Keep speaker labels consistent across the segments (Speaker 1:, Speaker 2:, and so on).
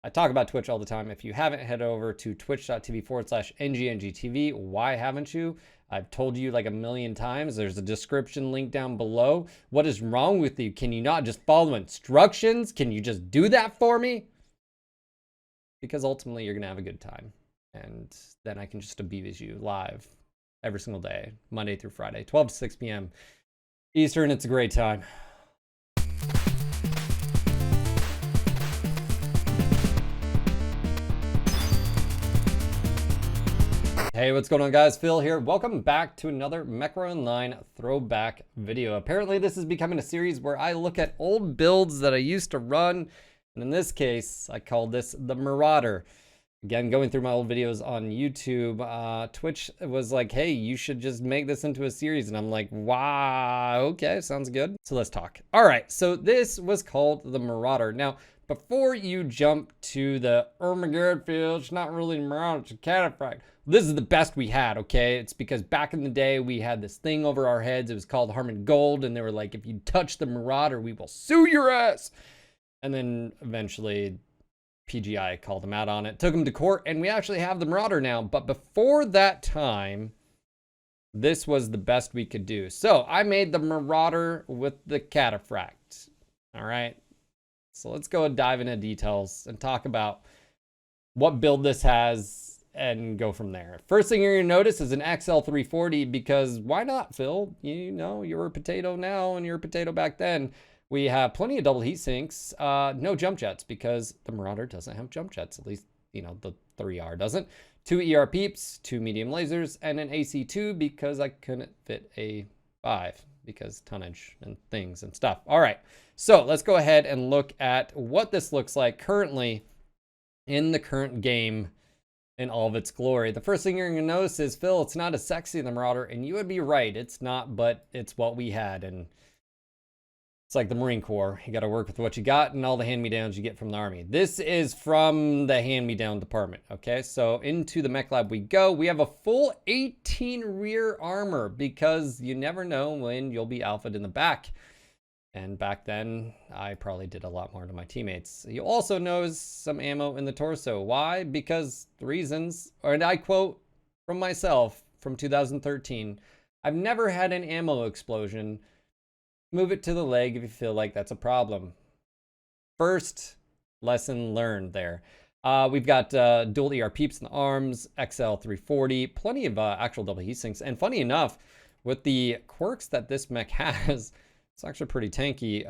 Speaker 1: I talk about Twitch all the time. If you haven't, head over to twitch.tv/NGNGTV. Why haven't you? I've told you like a million times. There's a description link down below. What is wrong with you? Can you not just follow instructions? Can you just do that for me? Because ultimately you're going to have a good time. And then I can just abuse you live every single day, Monday through Friday, 12 to 6 p.m. Eastern. It's a great time. Hey, what's going on, guys? Phil here. Welcome back to another Mechwarrior Online throwback video. Apparently, this is becoming a series where I look at old builds that I used to run. And in this case, I called this the Marauder. Again, going through my old videos on YouTube, Twitch was like, hey, you should just make this into a series. And I'm like, wow, okay, sounds good. So let's talk. All right, so this was called the Marauder. Now, before you jump to the, oh my god, Phil, it's not really a Marauder, it's a cataphract. This is the best we had, okay? It's because back in the day, we had this thing over our heads. It was called Harmon Gold, and they were like, if you touch the Marauder, we will sue your ass. And then eventually, PGI called them out on it, took them to court, and we actually have the Marauder now. But before that time, this was the best we could do. So I made the Marauder with the cataphract. All right. So let's go and dive into details and talk about what build this has and go from there. First thing you're going to notice is an XL340 because why not, Phil? You know, you're a potato now and you're a potato back then. We have plenty of double heat sinks, no jump jets because the Marauder doesn't have jump jets. At least, you know, the 3R doesn't. 2 ER peeps, 2 medium lasers, and an AC2 because I couldn't fit a 5 because tonnage and things and stuff. All right, so let's go ahead and look at what this looks like currently in the current game in all of its glory. The first thing you're going to notice is, Phil, it's not as sexy as the Marauder, and you would be right. It's not, but it's what we had, and it's like the Marine Corps. You got to work with what you got and all the hand-me-downs you get from the Army. This is from the hand-me-down department, okay? So into the mech lab we go. We have a full 18 rear armor because you never know when you'll be alphaed in the back. And back then, I probably did a lot more to my teammates. You'll also notice some ammo in the torso. Why? Because the reasons, and I quote from myself from 2013, I've never had an ammo explosion. Move it to the leg if you feel like that's a problem. First lesson learned there. We've got dual ER peeps in the arms, XL340, plenty of actual double heat sinks. And funny enough, with the quirks that this mech has, it's actually pretty tanky,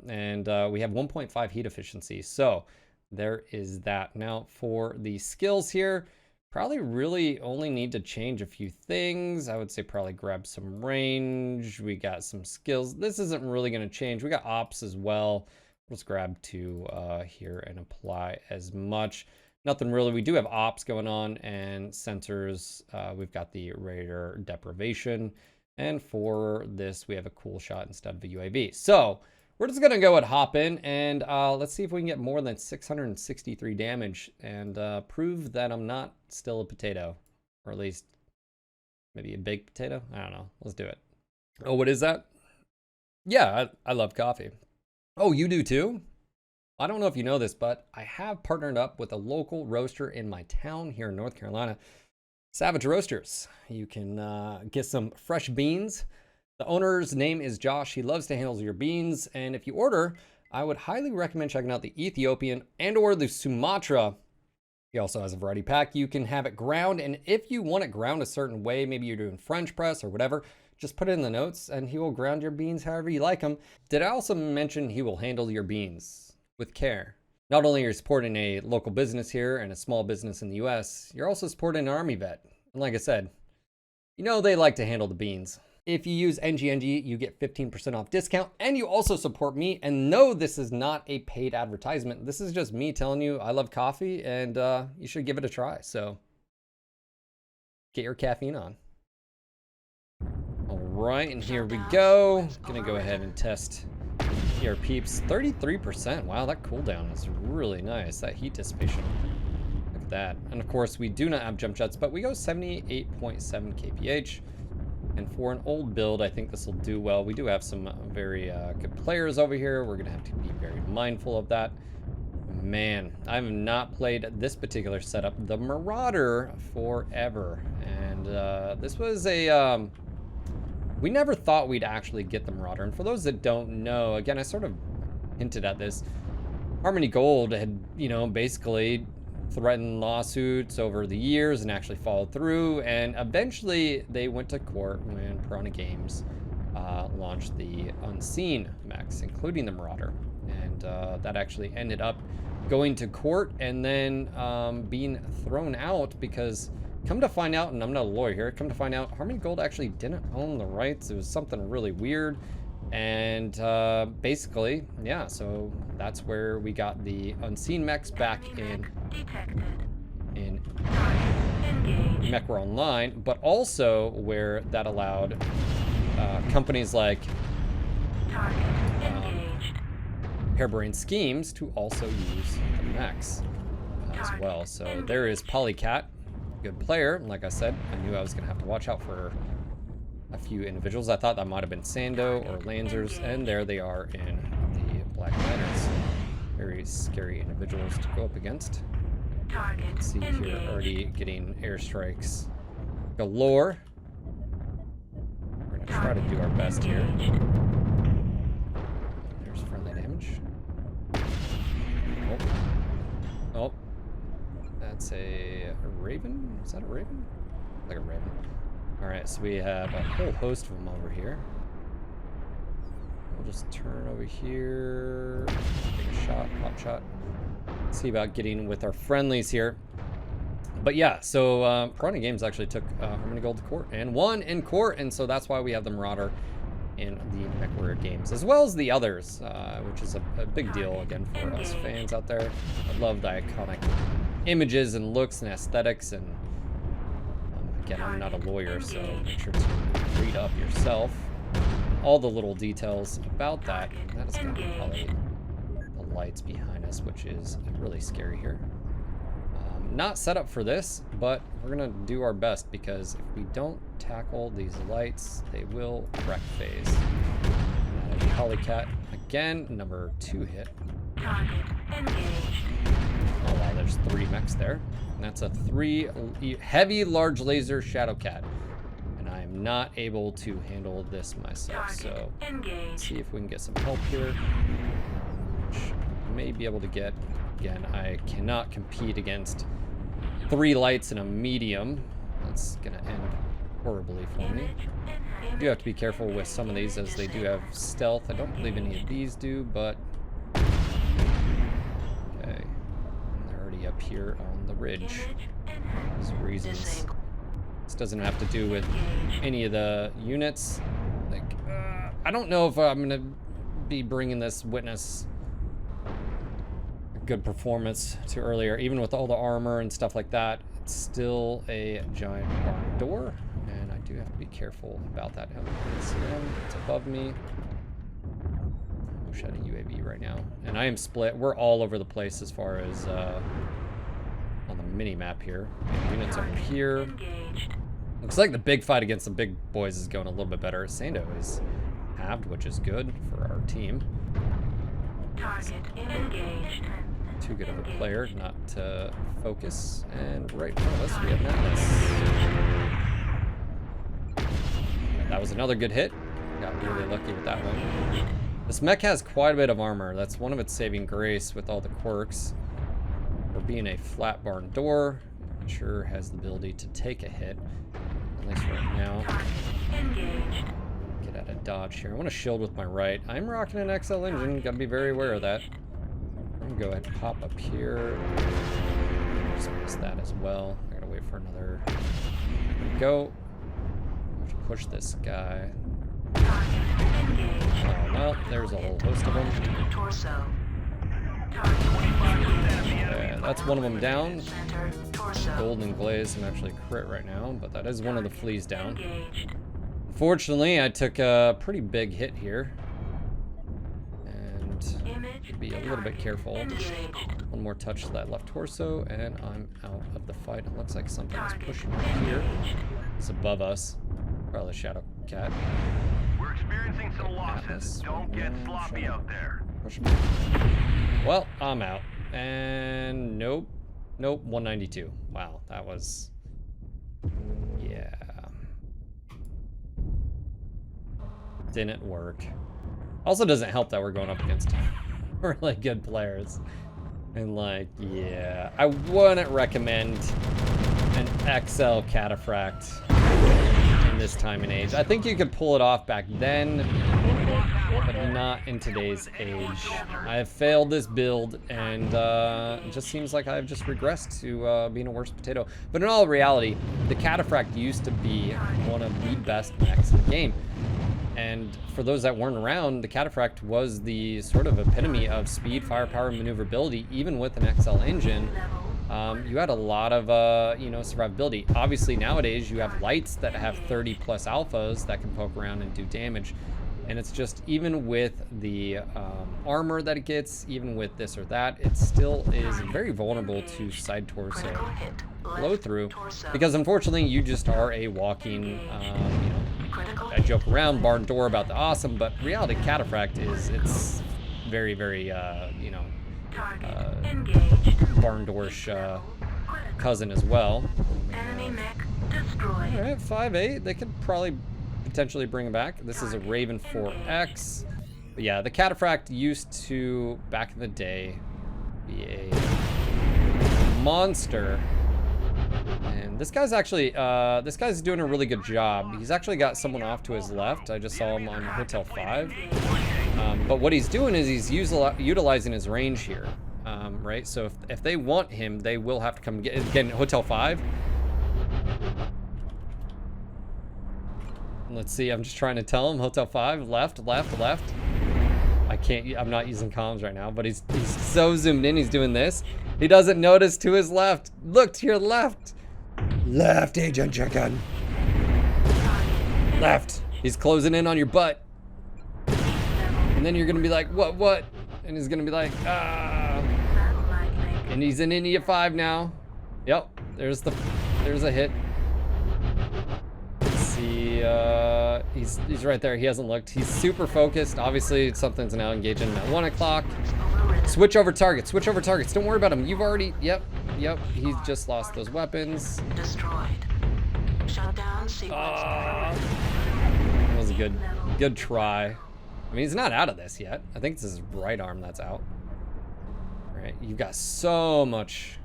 Speaker 1: and we have 1.5 heat efficiency. So there is that. Now for the skills here, probably really only need to change a few things. I would say probably grab some range. We got some skills. This isn't really going to change. We got ops as well. Let's grab 2 here and apply as much. Nothing really. We do have ops going on and sensors. We've got the radar deprivation. And for this, we have a cool shot instead of a UAV. So we're just going to go and hop in and let's see if we can get more than 663 damage and prove that I'm not still a potato, or at least maybe a big potato. I don't know. Let's do it. Oh, what is that? Yeah, I love coffee. Oh, you do too? I don't know if you know this, but I have partnered up with a local roaster in my town here in North Carolina. Savage Roasters. You can get some fresh beans. The owner's name is Josh. He loves to handle your beans. And if you order, I would highly recommend checking out the Ethiopian and or the Sumatra. He also has a variety pack. You can have it ground. And if you want it ground a certain way, maybe you're doing French press or whatever, just put it in the notes and he will ground your beans however you like them. Did I also mention he will handle your beans with care? Not only are you supporting a local business here and a small business in the US, you're also supporting an Army vet. And like I said, you know they like to handle the beans. If you use NGNG, you get 15% off discount, and you also support me. And no, this is not a paid advertisement. This is just me telling you I love coffee, and you should give it a try. So get your caffeine on. All right, and here we go. Gonna go ahead and test here, peeps. 33%. Wow, that cooldown is really nice. That heat dissipation. Look at that. And of course, we do not have jump jets, but we go 78.7 kph. And for an old build, I think this will do well. We do have some very good players over here. We're going to have to be very mindful of that. man, I have not played this particular setup, the Marauder, forever. And this was a, we never thought we'd actually get the Marauder. And for those that don't know, again, I sort of hinted at this. Harmony Gold had, you know, basically threatened lawsuits over the years and actually followed through. And eventually they went to court when Piranha Games launched the Unseen mechs, including the Marauder. And that actually ended up going to court and then being thrown out because, come to find out, and I'm not a lawyer here, come to find out, Harmony Gold actually didn't own the rights. It was something really weird. And basically, yeah, so that's where we got the Unseen mechs back in Mechwarrior Online, but also where that allowed companies like Harebrained Schemes to also use the mechs as well. So there is Polycat, good player. Like I said, I knew I was going to have to watch out for a few individuals. I thought that might have been Sando or Lancers, and there they are in the Black Lanterns. Very scary individuals to go up against. You can see here already getting airstrikes galore. We're going to try to do our best here. There's friendly damage. Oh, that's a Raven? Is that a Raven? Like a Raven. Alright, so we have a whole host of them over here. We'll just turn over here, take a shot, pop shot. See about getting with our friendlies here. But yeah, so Piranha Games actually took Harmony Gold to court and won in court, and so that's why we have the Marauder in the Mechwarrior games, as well as the others, which is a big deal, again, for us fans out there. I love the iconic images and looks and aesthetics, and again, I'm not a lawyer, so make sure to read up yourself all the little details about that. That is going to be probably the lights behind us, which is really scary here. Not set up for this, but we're going to do our best, because if we don't tackle these lights, they will wreck phase. Polycat, again, number 2 hit. Oh wow, there's 3 mechs there. And that's a 3 heavy large laser Shadowcat. And I'm not able to handle this myself, so let's see if we can get some help here. Which I may be able to get. Again, I cannot compete against 3 lights and a medium. That's gonna end horribly for me. I do have to be careful with some of these, as they do have stealth. I don't believe any of these do, but okay. They're already up here on the ridge. There's reasons. This doesn't have to do with any of the units. Like, I don't know if I'm gonna be bringing this witness good performance to earlier. Even with all the armor and stuff like that, it's still a giant barn door, and I do have to be careful about that. It's above me. I wish I had a UAV right now. And I am split. We're all over the place as far as on the mini map here. Units over here. Looks like the big fight against the big boys is going a little bit better. Sando is halved, which is good for our team.
Speaker 2: Target engaged.
Speaker 1: Too good of a player not to focus. And right in front of us, we have Atlas. That was another good hit. Got really lucky with that one. This mech has quite a bit of armor. That's one of its saving grace with all the quirks. For being a flat barn door, it sure has the ability to take a hit. At least right now. Get out of dodge here. I want to shield with my right. I'm rocking an XL engine. Gotta be very aware of that. I'm gonna go ahead and pop up here. Just miss that as well. I gotta wait for another. There we go. I'm gonna push this guy. Oh, well, there's a whole host of them. Yeah, that's one of them down. Golden Glaze, I'm actually crit right now, but that is one of the fleas down. Fortunately, I took a pretty big hit here. And should be a little bit careful. One more touch to that left torso, and I'm out of the fight. It looks like something is pushing right here. It's above us. Probably Shadow Cat.
Speaker 3: We're experiencing some losses. Don't get sloppy out there.
Speaker 1: Well, I'm out. And nope. Nope, 192. Wow, that was... Yeah. Didn't work. Also doesn't help that we're going up against really good players. And like, yeah, I wouldn't recommend an XL cataphract in this time and age. I think you could pull it off back then, but not in today's age. I have failed this build, and it just seems like I've just regressed to being a worse potato. But in all reality, the cataphract used to be one of the best mechs in the game. And for those that weren't around, the cataphract was the sort of epitome of speed, firepower, and maneuverability. Even with an XL engine, you had a lot of, you know, survivability. Obviously, nowadays, you have lights that have 30 plus alphas that can poke around and do damage. And it's just, even with the armor that it gets, even with this or that, it still is very vulnerable to side torso blow through. Because unfortunately, you just are a walking, you know, I joke around barn door about the awesome, but reality cataphract is, it's very, very, you know, barn doorish cousin as well.
Speaker 2: Enemy mech destroyed.
Speaker 1: All right, 5.8. They could probably potentially bring it back. This is a Raven 4X. But yeah, the cataphract used to, back in the day, be a monster. And this guy's actually, this guy's doing a really good job. He's actually got someone off to his left. I just saw him on Hotel 5. But what he's doing is he's utilizing his range here, right? So if they want him, they will have to come get, again, Hotel 5. Let's see, I'm just trying to tell him, Hotel 5, left, left, left. I can't, I'm not using comms right now, but he's so zoomed in, he's doing this. He doesn't notice to his left. Look to your left. Left, Agent Chicken. Left. He's closing in on your butt. And then you're gonna be like, what? And he's gonna be like, ah. And he's in India 5 now. Yep, there's a hit. Let's see, he's right there. He hasn't looked. He's super focused. Obviously, something's now engaging him at 1 o'clock. Switch over targets. Switch over targets. Don't worry about him. You've already. Yep. He's just lost those weapons.
Speaker 2: Destroyed. Shut down sequence.
Speaker 1: That was a good try. I mean, he's not out of this yet. I think this is his right arm that's out. All right. You've got so much.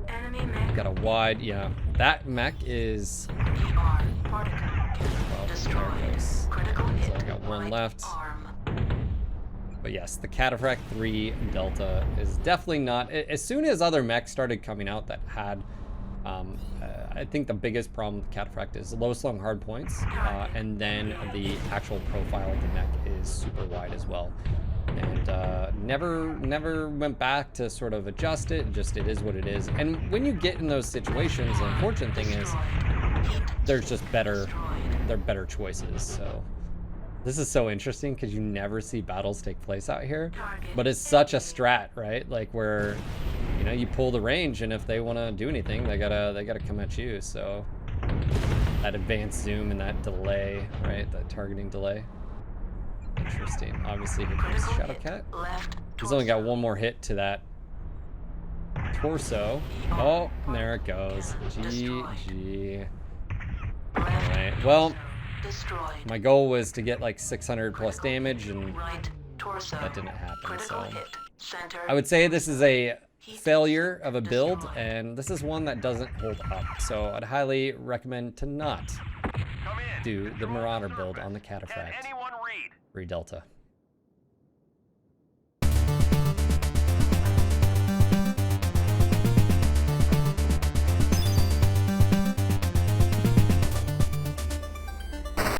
Speaker 2: Enemy mech.
Speaker 1: Got a wide. Yeah. That mech is.
Speaker 2: ER particle.
Speaker 1: Well,
Speaker 2: Destroyed.
Speaker 1: there it goes.
Speaker 2: Critical hit.
Speaker 1: So I got one
Speaker 2: Right
Speaker 1: left.
Speaker 2: arm.
Speaker 1: But yes, the Cataphract 3 Delta is definitely not... As soon as other mechs started coming out that had... I think the biggest problem with the Cataphract is low slung hard points. And then the actual profile of the mech is super wide as well. And never went back to sort of adjust it. Just it is what it is. And when you get in those situations, the unfortunate thing is there's just better choices. So... This is so interesting because you never see battles take place out here, but it's such a strat, right? Like where, you know, you pull the range, and if they want to do anything, they gotta come at you. So that advanced zoom and that delay, right? That targeting delay. Interesting. Obviously, here comes Shadowcat. He's only got one more hit to that torso. Oh, there it goes. GG. All right. Well.
Speaker 2: Destroyed.
Speaker 1: My goal was to get like 600 plus damage, and
Speaker 2: Right torso.
Speaker 1: that didn't happen.
Speaker 2: Critical
Speaker 1: So
Speaker 2: hit. Center.
Speaker 1: I would say this is a failure of a build, and this is one that doesn't hold up. So I'd highly recommend to not
Speaker 3: Come in.
Speaker 1: do the Marauder build on the Cataphract
Speaker 3: Can anyone read?
Speaker 1: 3 Delta.